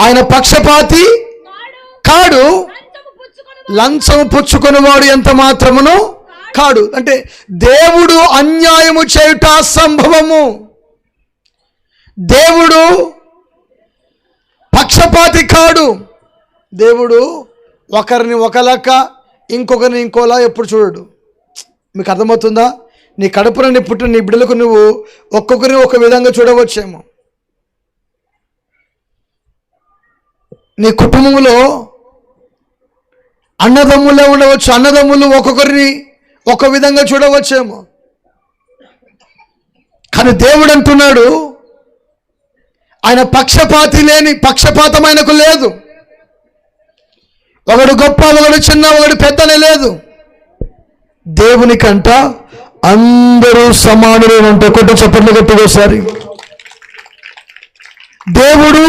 ఆయన పక్షపాతి కాడు, లంచము పుచ్చుకొనివాడు ఎంత మాత్రమును కాడు. అంటే దేవుడు అన్యాయము చేయుట అసంభవము. దేవుడు పక్షపాతి కాడు. దేవుడు ఒకరిని ఒక లెక్క, ఇంకొకరిని ఇంకోలా ఎప్పుడు చూడడు. మీకు అర్థమవుతుందా? నీ కడుపున నీ పుట్టిన నీ బిడ్డలకు నువ్వు ఒక్కొక్కరిని ఒక విధంగా చూడవచ్చేమో. నీ కుటుంబంలో అన్నదమ్ములే ఉండవచ్చు, అన్నదమ్ములు ఒక్కొక్కరిని ఒక విధంగా చూడవచ్చేమో. కానీ దేవుడు అంటున్నాడు, ఆయన పక్షపాతి లేని, పక్షపాతం ఆయనకు లేదు. ఒకడు గొప్ప, ఒకడు చిన్న, ఒకడు పెద్దనే లేదు. దేవునికంట అందరూ సమానులు అంటే కొట్టు చప్పట్లు గట్టిగా ఒకసారి. దేవుడు